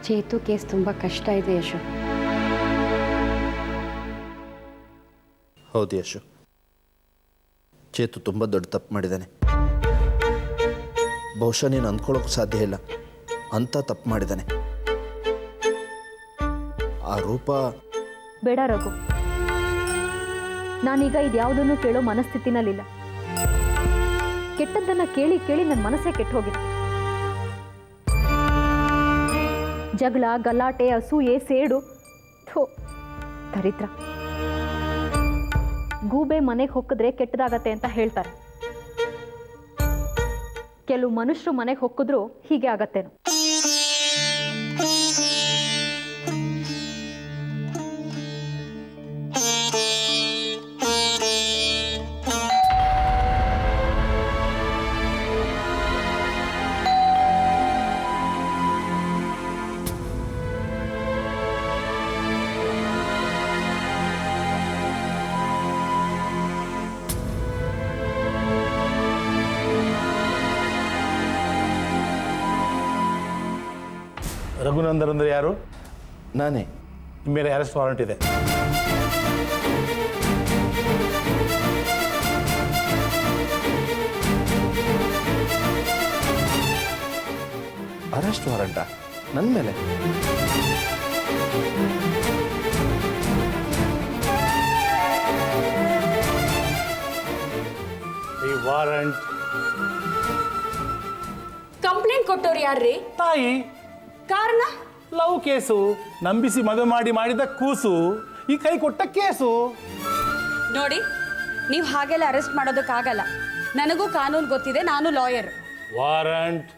Chethu case ತುಂಬ ಕಷ್ಟ ಇದೆ ಯಶು. ಹೌದು ಯಶು, ಚೇತು ತುಂಬ ದೊಡ್ಡ ತಪ್ಪು ಮಾಡಿದ್ದಾನೆ. ಬಹುಶಃ ನೀನು ಅಂದ್ಕೊಳ್ಳೋಕೆ ಸಾಧ್ಯ ಇಲ್ಲ, ಅಂಥ ತಪ್ಪು ಮಾಡಿದ್ದಾನೆ. ಆ ರೂಪ ಬೇಡ ರಘು, ನಾನೀಗ ಇದ್ಯಾವುದನ್ನು ಕೇಳೋ ಮನಸ್ಥಿತಿನಲ್ಲಿಲ್ಲ. ಕೆಟ್ಟದ್ದನ್ನು ಕೇಳಿ ಕೇಳಿ ನನ್ನ ಮನಸ್ಸೇ ಕೆಟ್ಟು ಹೋಗಿದೆ. ಜಗಳ, ಗಲಾಟೆ, ಅಸೂಯೆ, ಸೇಡು, ಥೋ ದರಿದ್ರ. ಗೂಬೆ ಮನೆಗೆ ಹೊಕ್ಕಿದ್ರೆ ಕೆಟ್ಟದಾಗತ್ತೆ ಅಂತ ಹೇಳ್ತಾರೆ. ಕೆಲವು ಮನುಷ್ಯರು ಮನೆಗೆ ಹೊಕ್ಕಿದ್ರು ಹೀಗೆ ಆಗತ್ತೇನೋ. ರಘುನಂದನ್ ಅಂದರೆ ಯಾರು? ನಾನೇ. ನಿಮ್ಮ ಮೇಲೆ ಅರೆಸ್ಟ್ ವಾರೆಂಟ್ ಇದೆ. ಅರೆಸ್ಟ್ ವಾರಂಟಾ ನನ್ನ ಮೇಲೆ? ಈ ವಾರಂಟ್ ಕಂಪ್ಲೇಂಟ್ ಕೊಟ್ಟವ್ರು ಯಾರ್ರೀ? ತಾಯಿ. ಕಾರಣ? Love case. ನಂಬಿಸಿ ಮದುವೆ ಮಾಡಿದ ಕೂಸು ಈ ಕೈ ಕೊಟ್ಟ ಕೇಸು. ನೋಡಿ, ನೀವು ಹಾಗೆಲ್ಲ ಅರೆಸ್ಟ್ ಮಾಡೋದಕ್ಕಾಗಲ್ಲ. ನನಗೂ ಕಾನೂನು ಗೊತ್ತಿದೆ, ನಾನು ಲಾಯರ್. ವಾರಂಟ್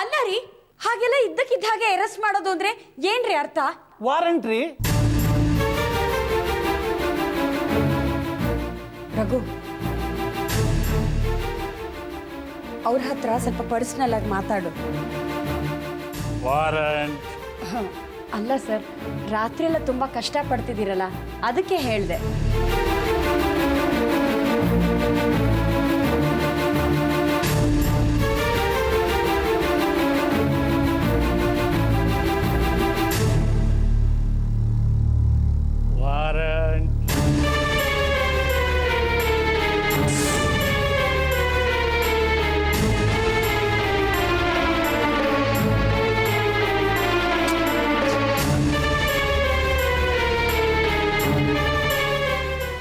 ಅಲ್ಲ ರೀ, ಹಾಗೆಲ್ಲ ಇದ್ದಕ್ಕಿದ್ದ ಹಾಗೆ ಅರೆಸ್ಟ್ ಮಾಡೋದು ಅಂದ್ರೆ ಏನ್ರಿ ಅರ್ಥ? ವಾರಂಟ್ ರೀ. ರಘು, ಅವ್ರ ಹತ್ರ ಸ್ವಲ್ಪ ಪರ್ಸನಲ್ ಆಗಿ ಮಾತಾಡು. ವಾರಂಟ್. ಅಲ್ಲ ಸರ್, ರಾತ್ರಿ ಎಲ್ಲ ತುಂಬಾ ಕಷ್ಟ ಪಡ್ತಿದ್ದೀರಲ್ಲ, ಅದಕ್ಕೆ ಹೇಳಿದೆ. ವಾರಂಟ್.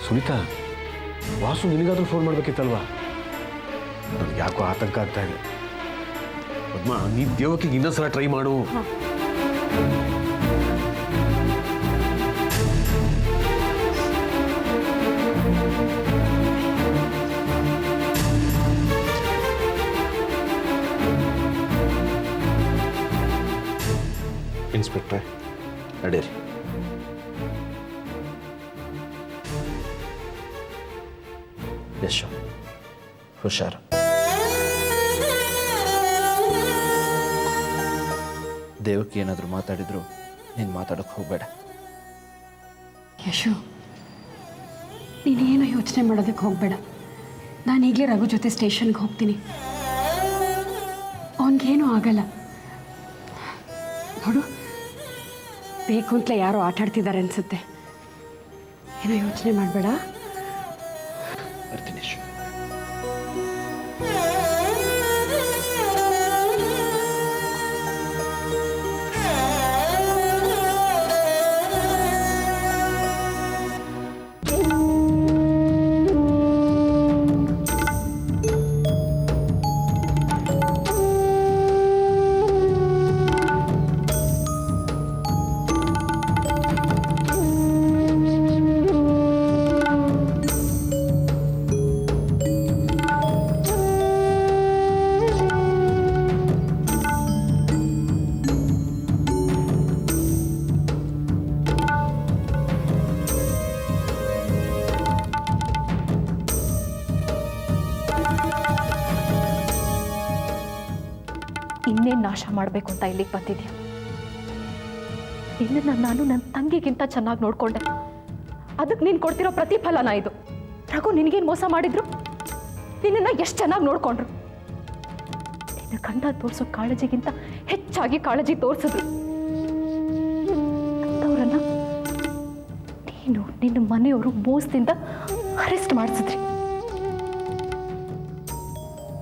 ಸುನೀತಾ, ವಾಸು ನಿನಗಾದ್ರೂ ಫೋನ್ ಮಾಡಬೇಕಿತ್ತಲ್ವಾ? ನನಗೆ ಯಾಕೋ ಆತಂಕ ಆಗ್ತಾ ಇದೆ. ಪದ್ಮ, ನೀ ದೇವಕಿಗೆ ಇನ್ನೊಂದ್ಸಲ ಟ್ರೈ ಮಾಡು. ಇನ್ಸ್ಪೆಕ್ಟ್ರೆ, ನಡೀರಿ. ಯಶು, ಹುಷಾರು. ದೇವಕ್ಕೆ ಏನಾದರೂ ಮಾತಾಡಿದ್ರು ನೀನು ಮಾತಾಡೋಕ್ಕೆ ಹೋಗಬೇಡ. ಯಶು, ನೀನೇನು ಯೋಚನೆ ಮಾಡೋದಕ್ಕೆ ಹೋಗಬೇಡ. ನಾನು ಈಗಲೇ ರಘು ಜೊತೆ ಸ್ಟೇಷನ್ಗೆ ಹೋಗ್ತೀನಿ. ಅವನಿಗೇನೂ ಆಗಲ್ಲ. ನೋಡು, ಬೇಕು ಅಂತಲೇ ಯಾರೋ ಆಟ ಆಡ್ತಿದ್ದಾರೆ ಅನಿಸುತ್ತೆ. ಏನೋ ಯೋಚನೆ ಮಾಡಬೇಡ. ಬರ್ತೀನಿ ಯಶು. ಇನ್ನೇನು ನಾಶ ಮಾಡಬೇಕು ಅಂತ ಇಲ್ಲಿಗೆ ಬಂದಿದ್ಯಾ? ನಿನ್ನನ್ನು ನಾನು ನನ್ನ ತಂಗಿಗಿಂತ ಚೆನ್ನಾಗಿ ನೋಡ್ಕೊಂಡೆ. ಅದಕ್ಕೆ ನೀನು ಕೊಡ್ತಿರೋ ಪ್ರತಿಫಲನ ಇದು. ರಘು ನಿನಗೇನು ಮೋಸ ಮಾಡಿದ್ರು? ನಿನ್ನನ್ನು ಎಷ್ಟು ಚೆನ್ನಾಗಿ ನೋಡ್ಕೊಂಡ್ರು. ನಿನ್ನ ಗಂಡ ತೋರಿಸೋ ಕಾಳಜಿಗಿಂತ ಹೆಚ್ಚಾಗಿ ಕಾಳಜಿ ತೋರಿಸಿದ್ರು. ನೀನು ನಿನ್ನ ಮನೆಯವರು ಮೋಸದಿಂದ ಅರೆಸ್ಟ್ ಮಾಡಿಸಿದ್ರಿ.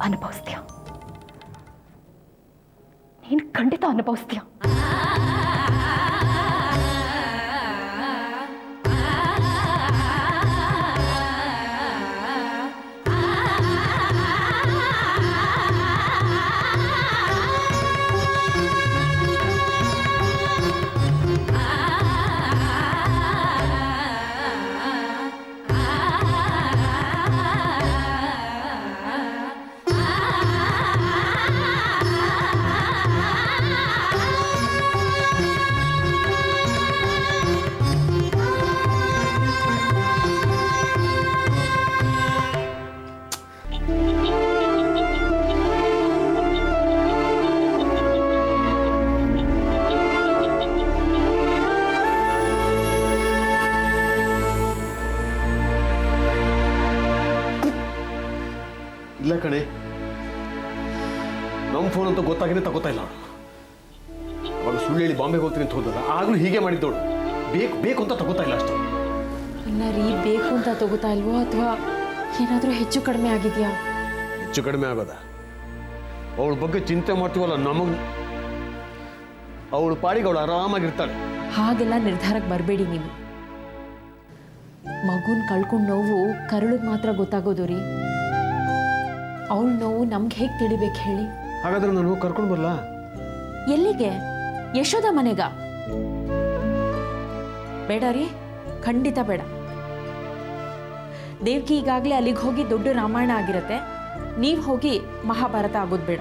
ಅನುಭವಿಸ್ತೀಯ, ನೀನು ಖಂಡಿತ ಅನುಭವಿಸ್ತೀಯ. ಇಲ್ಲ ಕಣೆ, ನಮ್ಮ ಫೋನ್ ಅಂತ ಗೊತ್ತಾಗಿದೆ ತಗೋತಾ ಇಲ್ಲ ಅವಳು. ಅವಾಗ ಸುಳ್ಳು ಹೇಳಿ ಬಾಂಬೆಗೆ ಹೋಗ್ತೀನಿ ಅಂತ ಹೋದಲ್ಲ, ಆಗಲೂ ಹೀಗೆ ಮಾಡಿದ್ದವಳು. ಬೇಕು ಬೇಕು ಅಂತ ತಗೋತಾ ಇಲ್ಲ ಅಷ್ಟು. ಅಲ್ಲ ರೀ, ಬೇಕು ಅಂತ ತಗೋತಾ ಇಲ್ವೋ ಅಥವಾ ಏನಾದರೂ ಹೆಚ್ಚು ಕಡಿಮೆ ಆಗಿದೆಯಾ? ಹೆಚ್ಚು ಕಡಿಮೆ ಆಗೋದ? ಅವಳ ಬಗ್ಗೆ ಚಿಂತೆ ಮಾಡ್ತೀವಲ್ಲ ನಮಗೆ, ಅವಳು ಪಾಡಿಗೆ ಅವಳು ಆರಾಮಾಗಿರ್ತಾಳೆ. ಹಾಗೆಲ್ಲ ನಿರ್ಧಾರಕ್ಕೆ ಬರಬೇಡಿ ನೀವು. ಮಗುನ ಕಳ್ಕೊಂಡು ನೋವು ಕರುಳಿಗೆ ಮಾತ್ರ ಗೊತ್ತಾಗೋದು ರೀ. ಅವಳ ನೋವು ನಮ್ಗೆ ಹೇಗೆ ತಿಳಿಬೇಕು ಹೇಳಿ? ಹಾಗಾದ್ರೆ ನಾನು ಕರ್ಕೊಂಡು ಬರಲ್ಲ? ಎಲ್ಲಿಗೆ? ಯಶೋದ ಮನೆಗ? ಬೇಡ ರೀ, ಖಂಡಿತ ಬೇಡ. ದೇವ್ಕಿ ಈಗಾಗಲೇ ಅಲ್ಲಿಗೆ ಹೋಗಿ ದೊಡ್ಡ ರಾಮಾಯಣ ಆಗಿರತ್ತೆ, ನೀವು ಹೋಗಿ ಮಹಾಭಾರತ ಆಗೋದು ಬೇಡ.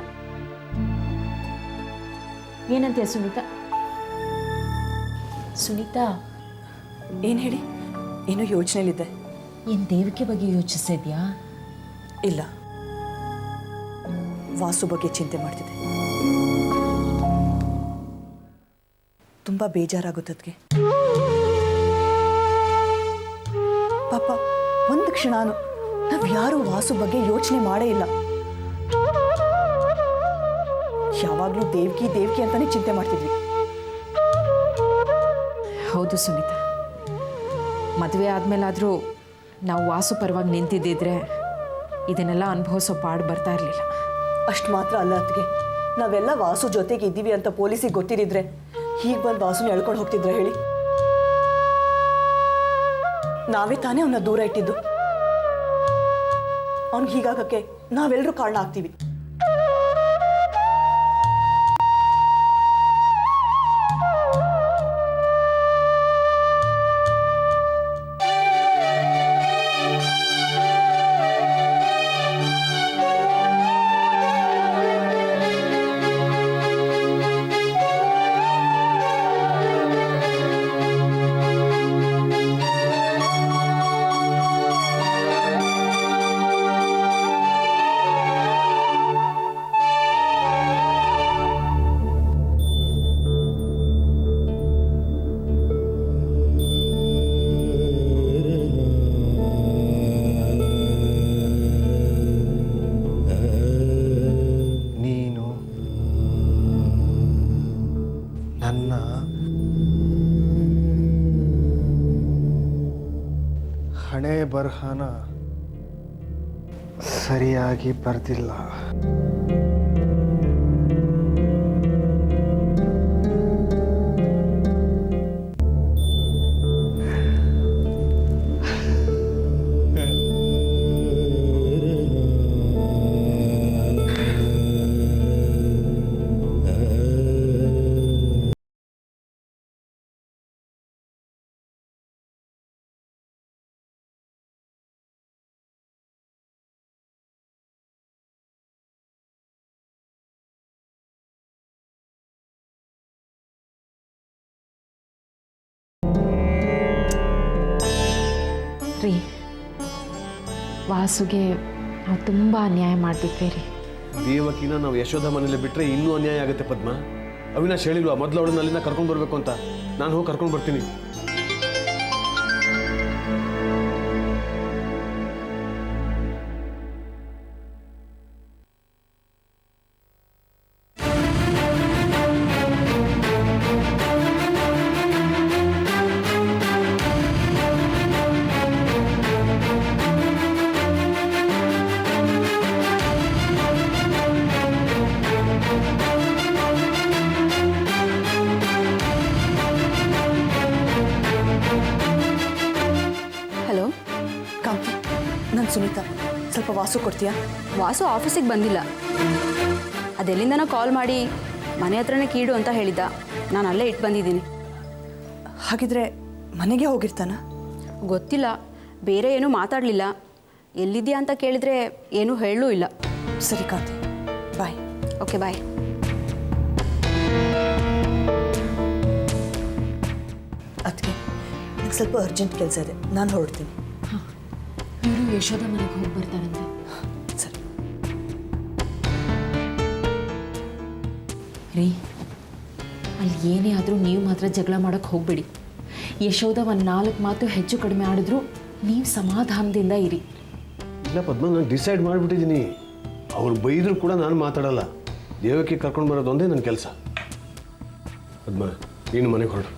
ಏನಂತೀಯ ಸುನೀತಾ? ಸುನೀತಾ, ಏನು ಹೇಳಿ? ಏನೋ ಯೋಚನೆಯಲ್ಲಿದ್ದೆ. ಏನು ದೇವಿಕೆ ಬಗ್ಗೆ ಯೋಚಿಸಿದ್ಯಾ? ಇಲ್ಲ, ವಾಸು ಬಗ್ಗೆ ಚಿಂತೆ ಮಾಡ್ತಿದ್ದೆ. ತುಂಬ ಬೇಜಾರಾಗುತ್ತದ್ಗೆ. ಪಾಪ ಒಂದು ಕ್ಷಣನೂ ನಾವು ಯಾರೂ ವಾಸು ಬಗ್ಗೆ ಯೋಚನೆ ಮಾಡೇ ಇಲ್ಲ. ಯಾವಾಗಲೂ ದೇವ್ಕಿ ದೇವ್ಕಿ ಅಂತಾನೆ ಚಿಂತೆ ಮಾಡ್ತಿದ್ವಿ. ಹೌದು ಸುನೀತಾ, ಮದುವೆ ಆದಮೇಲಾದರೂ ನಾವು ವಾಸು ಪರವಾಗಿ ನಿಂತಿದ್ದಿದ್ರೆ ಇದನ್ನೆಲ್ಲ ಅನುಭವಿಸೋ ಪಾಡು ಬರ್ತಾ ಇರಲಿಲ್ಲ. ಅಷ್ಟು ಮಾತ್ರ ಅಲ್ಲ ಅತ್ತಿಗೆ, ನಾವೆಲ್ಲ ವಾಸು ಜೊತೆಗೆ ಇದ್ದೀವಿ ಅಂತ ಪೊಲೀಸಿಗೆ ಗೊತ್ತಿದ್ದಿದ್ರೆ ಹೀಗೆ ಬಂದು ವಾಸುನ ಎಳ್ಕೊಂಡು ಹೋಗ್ತಿದ್ರೆ ಹೇಳಿ? ನಾವೇ ತಾನೇ ಅವನ್ನ ದೂರ ಇಟ್ಟಿದ್ದು. ಅವ್ನಿಗೆ ಹೀಗಾಗಕ್ಕೆ ನಾವೆಲ್ಲರೂ ಕಾರಣ ಆಗ್ತೀವಿ. ಹಣೆ ಬರಹನ ಸರಿಯಾಗಿ ಬರ್ದಿಲ್ಲ. ರೀ, ವಾಸುಗೆ ನಾವು ತುಂಬ ಅನ್ಯಾಯ ಮಾಡಿಬಿಟ್ವಿ ರೀ. ದೇವಕಿನ ನಾವು ಯಶೋಧ ಮನೇಲಿ ಬಿಟ್ಟರೆ ಇನ್ನೂ ಅನ್ಯಾಯ ಆಗುತ್ತೆ ಪದ್ಮ. ಅವಿನಾಶ್ ಹೇಳಿಲ್ವಾ ಮೊದಲು ಅವಳನ್ನ ಅಲ್ಲಿಂದ ಕರ್ಕೊಂಡು ಬರಬೇಕು ಅಂತ? ನಾನು ಹೋಗಿ ಕರ್ಕೊಂಡು ಬರ್ತೀನಿ. ಸ್ವಲ್ಪ ವಾಸು ಕೊಡ್ತೀಯಾ? ವಾಸು ಆಫೀಸಿಗೆ ಬಂದಿಲ್ಲ. ಅದೆಲ್ಲಿಂದನೋ ಕಾಲ್ ಮಾಡಿ ಮನೆ ಹತ್ರನೇ ಕೀಡು ಅಂತ ಹೇಳಿದ್ದ. ನಾನು ಅಲ್ಲೇ ಇಟ್ಟು ಬಂದಿದ್ದೀನಿ. ಹಾಗಿದ್ರೆ ಮನೆಗೆ ಹೋಗಿರ್ತಾನ? ಗೊತ್ತಿಲ್ಲ, ಬೇರೆ ಏನೂ ಮಾತಾಡಲಿಲ್ಲ. ಎಲ್ಲಿದೆಯಾ ಅಂತ ಕೇಳಿದರೆ ಏನೂ ಹೇಳಲೂ ಇಲ್ಲ. ಸರಿ ಕಾಂತಿ, ಬಾಯ್. Okay bye. ಅದಕ್ಕೆ ನಂಗೆ ಸ್ವಲ್ಪ ಅರ್ಜೆಂಟ್ ಕೆಲಸ ಇದೆ, ನಾನು ಹೊರಡ್ತೀನಿ. ಇವರು ಯಶೋಧ ಮನೆಗೆ ಹೋಗಿ ಬರ್ತಾರಂತೆ. ಸರಿ. ರೀ, ಅಲ್ಲಿ ಏನೇ ಆದರೂ ನೀವು ಮಾತ್ರ ಜಗಳ ಮಾಡೋಕ್ಕೆ ಹೋಗಬೇಡಿ. ಯಶೋಧ ಒಂದು 4 ಮಾತು ಹೆಚ್ಚು ಕಡಿಮೆ ಆಡಿದ್ರು ನೀವು ಸಮಾಧಾನದಿಂದ ಇರಿ. ಇಲ್ಲ ಪದ್ಮ, ನಾನು ಡಿಸೈಡ್ ಮಾಡಿಬಿಟ್ಟಿದ್ದೀನಿ. ಅವ್ರು ಬೈದರೂ ಕೂಡ ನಾನು ಮಾತಾಡಲ್ಲ. ದೇವಕ್ಕೆ ಕರ್ಕೊಂಡು ಬರೋದು ಒಂದೇ ನನ್ನ ಕೆಲಸ. ಪದ್ಮ, ನೀನು ಮನೆಗೆ ಹೊರಡು.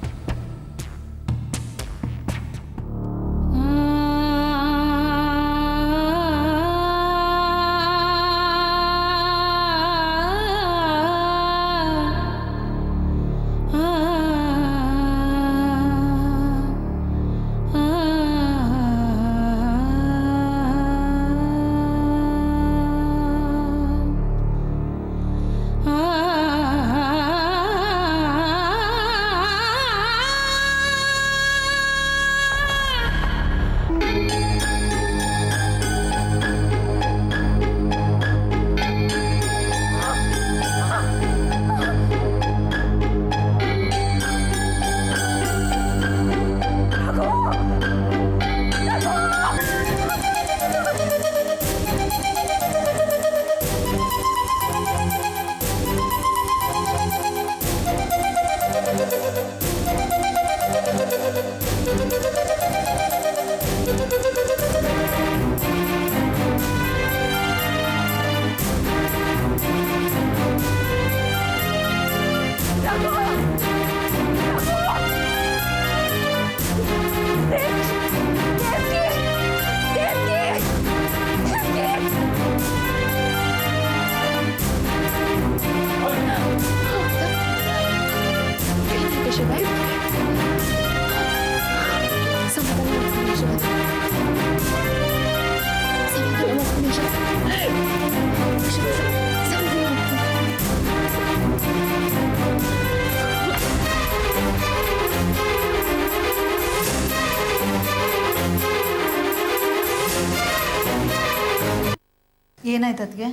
ಏನಾಯ್ತು ಅದಕ್ಕೆ?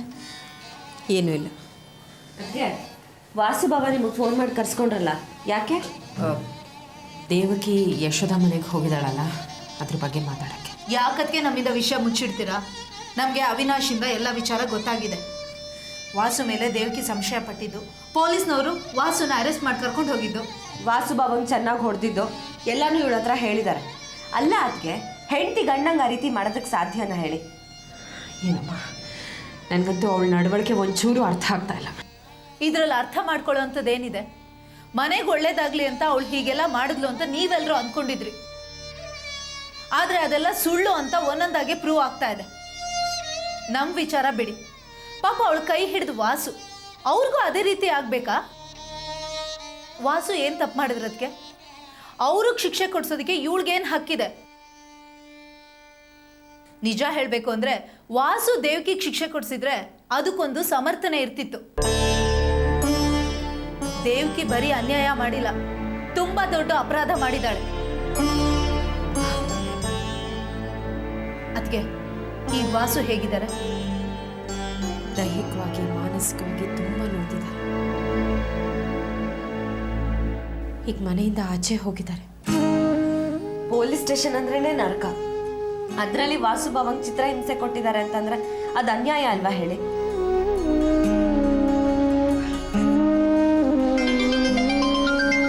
ಏನೂ ಇಲ್ಲ. ವಾಸು ಬಾಬಾ ನಿಮಗೆ ಫೋನ್ ಮಾಡಿ ಕರ್ಸ್ಕೊಂಡ್ರಲ್ಲ, ಯಾಕೆ? ದೇವಕಿ ಯಶೋಧ ಮನೆಗೆ ಹೋಗಿದ್ದಾಳಲ್ಲ, ಅದ್ರ ಬಗ್ಗೆ ಮಾತಾಡೋಕ್ಕೆ. ಯಾಕದಕ್ಕೆ ನಮ್ಮಿಂದ ವಿಷಯ ಮುಚ್ಚಿಡ್ತೀರಾ? ನಮಗೆ ಅವಿನಾಶಿಂದ ಎಲ್ಲ ವಿಚಾರ ಗೊತ್ತಾಗಿದೆ. ವಾಸು ಮೇಲೆ ದೇವಕಿ ಸಂಶಯ ಪಟ್ಟಿದ್ದು, ಪೊಲೀಸ್ನವರು ವಾಸುನ ಅರೆಸ್ಟ್ ಮಾಡಿ ಕರ್ಕೊಂಡು ಹೋಗಿದ್ದು, ವಾಸು ಬಾಬಂಗೆ ಚೆನ್ನಾಗಿ ಹೊಡೆದಿದ್ದು ಎಲ್ಲನೂ ಇವಳ ಹತ್ರ ಹೇಳಿದ್ದಾರೆ. ಅಲ್ಲ ಅದಕ್ಕೆ ಹೆಂಡತಿ ಗಂಡಂಗೆ ಆ ರೀತಿ ಮಾಡೋದಕ್ಕೆ ಸಾಧ್ಯನ ಹೇಳಿ? ಏನಮ್ಮ, ನನಗಂತೂ ಅವಳ ನಡವಳಿಕೆ ಒಂಚೂರು ಅರ್ಥ ಆಗ್ತಾ ಇಲ್ಲ. ಇದರಲ್ಲಿ ಅರ್ಥ ಮಾಡ್ಕೊಳ್ಳೋ ಅಂಥದ್ದೇನಿದೆ? ಮನೆಗೆ ಒಳ್ಳೇದಾಗ್ಲಿ ಅಂತ ಅವಳು ಹೀಗೆಲ್ಲ ಮಾಡಿದ್ಲು ಅಂತ ನೀವೆಲ್ಲರೂ ಅಂದ್ಕೊಂಡಿದ್ರಿ. ಆದರೆ ಅದೆಲ್ಲ ಸುಳ್ಳು ಅಂತ ಒಂದೊಂದಾಗೆ ಪ್ರೂವ್ ಆಗ್ತಾ ಇದೆ. ನಮ್ಮ ವಿಚಾರ ಬಿಡಿ, ಪಾಪ ಅವಳು ಕೈ ಹಿಡಿದು ವಾಸು, ಅವ್ರಿಗೂ ಅದೇ ರೀತಿ ಆಗಬೇಕಾ? ವಾಸು ಏನು ತಪ್ಪು ಮಾಡಿದ್ರು ಅದಕ್ಕೆ? ಅವ್ರಿಗೆ ಶಿಕ್ಷೆ ಕೊಡ್ಸೋದಕ್ಕೆ ಇವಳಿಗೇನು ಹಕ್ಕಿದೆ? ನಿಜ ಹೇಳಬೇಕು ಅಂದರೆ ವಾಸು ದೇವಕಿಗೆ ಶಿಕ್ಷೆ ಕೊಡಿಸಿದ್ರೆ ಅದಕ್ಕೊಂದು ಸಮರ್ಥನೆ ಇರ್ತಿತ್ತು. ದೇವಕಿ ಬರೀ ಅನ್ಯಾಯ ಮಾಡಿಲ್ಲ, ತುಂಬಾ ದೊಡ್ಡ ಅಪರಾಧ ಮಾಡಿದಾಳೆ. ಅದಕ್ಕೆ ಈ ವಾಸು ಹೇಗಿದ್ದಾರೆ? ದೈಹಿಕವಾಗಿ ಮಾನಸಿಕವಾಗಿ ತುಂಬ ನೋಡಿದ್ದಾರೆ. ಈಗ ಮನೆಯಿಂದ ಆಚೆ ಹೋಗಿದ್ದಾರೆ. ಪೊಲೀಸ್ ಸ್ಟೇಷನ್ ಅಂದ್ರೇನೆ ನರಕ. ಅದರಲ್ಲಿ ವಾಸು ಬಾಬಂಗ್ ಚಿತ್ರ ಹಿಂಸೆ ಕೊಟ್ಟಿದ್ದಾರೆ ಅಂತಂದ್ರೆ ಅದು ಅನ್ಯಾಯ ಅಲ್ವಾ ಹೇಳಿ?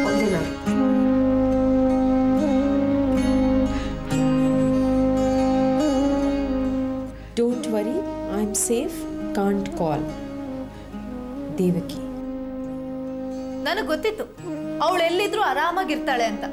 ಒಂದಿನ don't worry, I am safe, can't call. Devaki. ನನಗೆ ಗೊತ್ತಿತ್ತು ಅವಳು ಎಲ್ಲಿದ್ರು ಆರಾಮಾಗಿರ್ತಾಳೆ ಅಂತ.